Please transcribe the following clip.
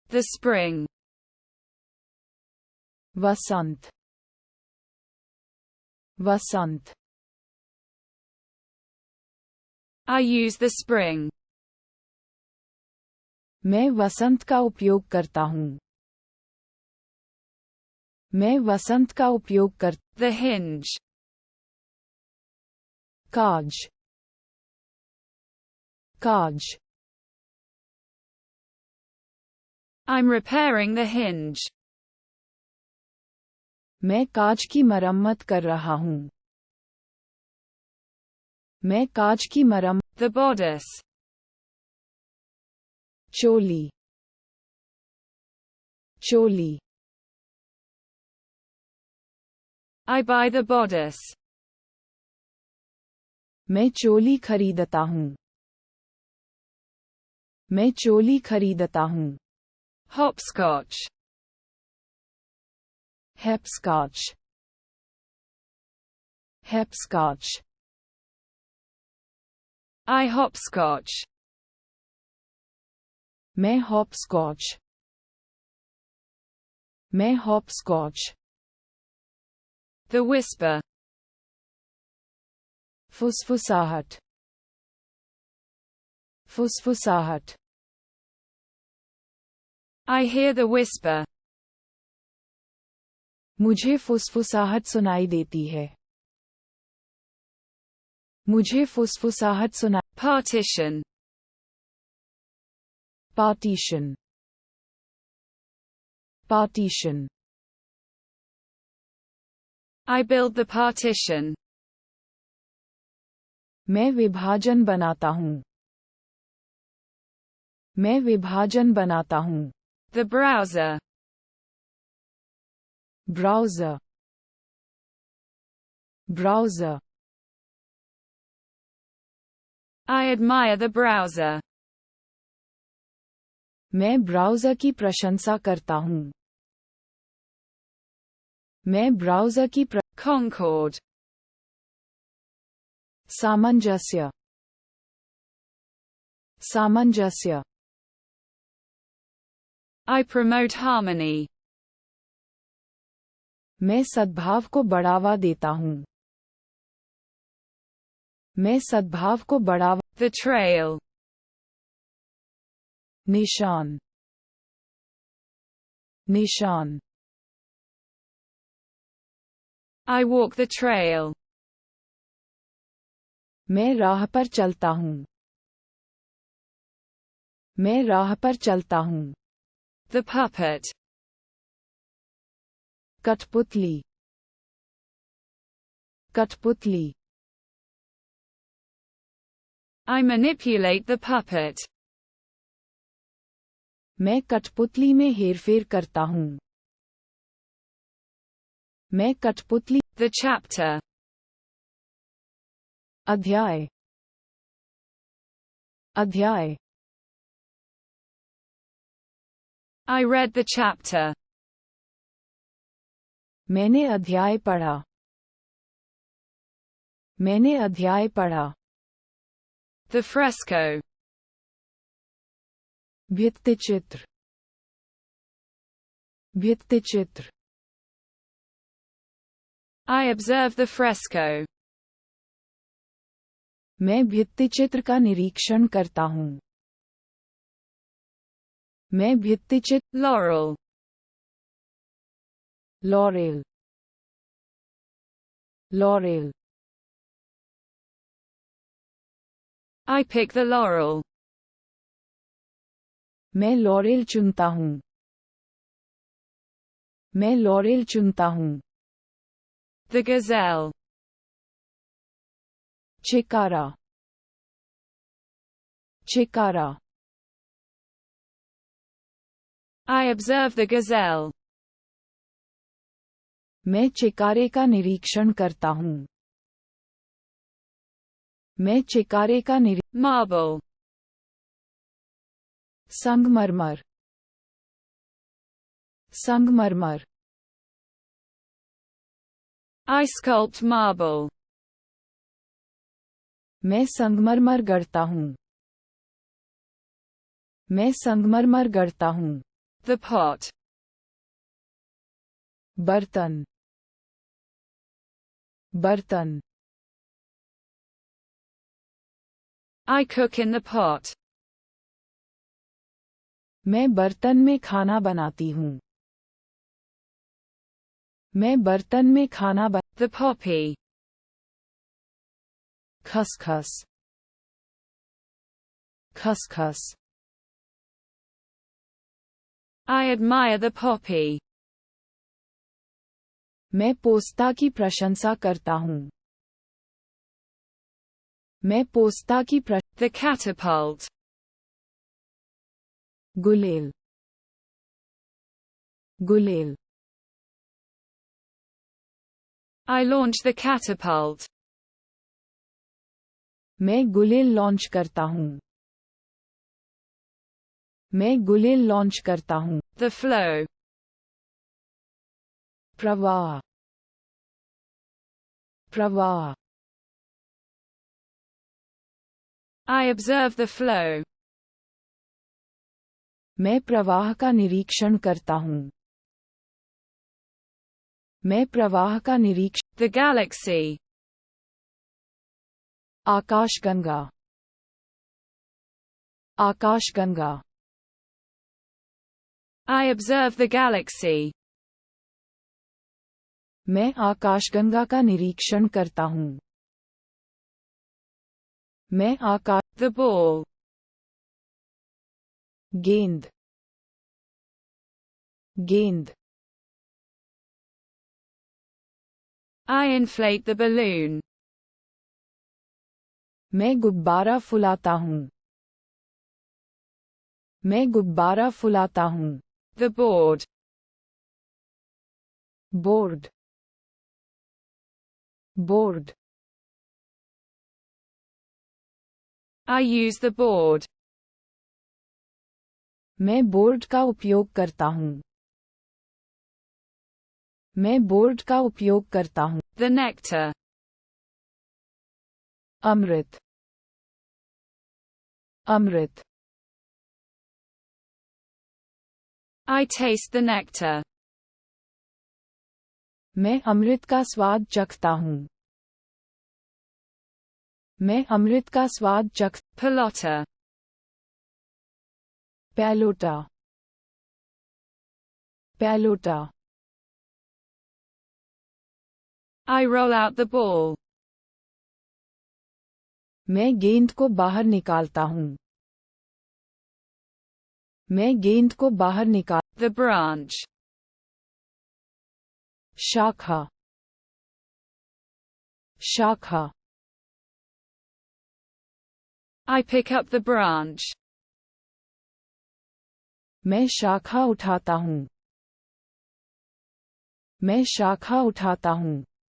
The spring. Vasant, Vasant. I use the spring. मैं वसंत का उपयोग करता हूँ. मैं वसंत का उपयोग कर. The hinge. Cause, cause. I'm repairing the hinge. मैं काज की मरम्मत कर रहा हूँ. मैं काज की मरम्मत. The bodice. Choli, choli. I buy the bodice. मैं चोली खरीदता हूँ. मैं चोली खरीदता हूँ. Hopscotch. हैप्सकॉच, हैप्सकॉच. I hopscotch. मैं हॉपस्कॉच. मैं hopscotch. The whisper. फुसफुसाहट, फुसफुसाहट. I hear the whisper. मुझे फुसफुसाहट सुनाई देती है. मुझे फुसफुसाहट सुना. Partition. Partition, partition. I build the partition. मैं विभाजन बनाता हूँ. मैं विभाजन बनाता हूँ. The browser. Browser, browser. I admire the browser. मैं ब्राउज़र की प्रशंसा करता हूँ. मैं ब्राउज़र की Concord. सामंजस्य, सामंजस्य. I promote harmony. मैं सद्भाव को बढ़ावा देता हूँ. मैं सद्भाव को बढ़ावा. The trail. निशान, निशान. I walk the trail. मैं राह पर चलता हूँ. मैं राह पर चलता हूँ. The puppet. कठपुतली, कठपुतली. I manipulate the puppet. मैं कठपुतली में हेरफेर करता हूँ. मैं कठपुतली. The chapter. अध्याय, अध्याय. I read the chapter. मैंने अध्याय पढ़ा. मैंने अध्याय पढ़ा. The fresco. भित्तिचित्र, भित्तिचित्र. I observe the fresco. मैं भित्तिचित्र का निरीक्षण करता हूँ. मैं भित्तिचित्र. Laurel. Laurel, laurel. I pick the laurel. मैं लॉरेल चुनता हूँ. मैं लॉरेल चुनता हूँ. The gazelle. चिकारा, चिकारा. I observe the gazelle. मैं चिकारे का निरीक्षण करता हूँ. मैं चिकारे का Marble. संगमरमर, संगमरमर. I sculpt marble. मैं संगमरमर गढ़ता हूँ. मैं संगमरमर गढ़ता हूँ. The pot. बर्तन, बर्तन. I cook in the pot. मैं बर्तन में खाना बनाती हूँ. मैं बर्तन में खाना The poppy. खसखस, खसखस. I admire the poppy. मैं पोस्ता की प्रशंसा करता हूँ. मैं पोस्ता की The catapult. गुलेल, गुलेल. I launch the catapult. मैं गुलेल लॉन्च करता हूँ. मैं गुलेल लॉन्च करता हूँ. The flow. प्रवाह, प्रवाह. I observe the flow. मैं प्रवाह का निरीक्षण करता हूँ. मैं प्रवाह का निरीक्षण. The galaxy. आकाशगंगा, आकाशगंगा. I observe the galaxy. मैं आकाशगंगा का निरीक्षण करता हूँ. मैं आकाश. The ball. गेंद, गेंद. I inflate the balloon. मैं गुब्बारा फुलाता हूँ. मैं गुब्बारा फुलाता हूँ. The board. Board, board. I use the board. मैं बोर्ड का उपयोग करता हूँ. मैं बोर्ड का उपयोग करता हूँ. The nectar. Amrit, Amrit. I taste the nectar. मैं अमृत का स्वाद चखता हूँ. मैं अमृत का स्वाद चख. Pelota. पैलोटा, पैलोटा. I roll out the ball. मैं गेंद को बाहर निकालता हूँ. मैं गेंद को बाहर निकाल. The branch. शाखा, शाखा. I pick up the branch. मैं शाखा उठाता हूँ. मैं शाखा उठाता हूँ.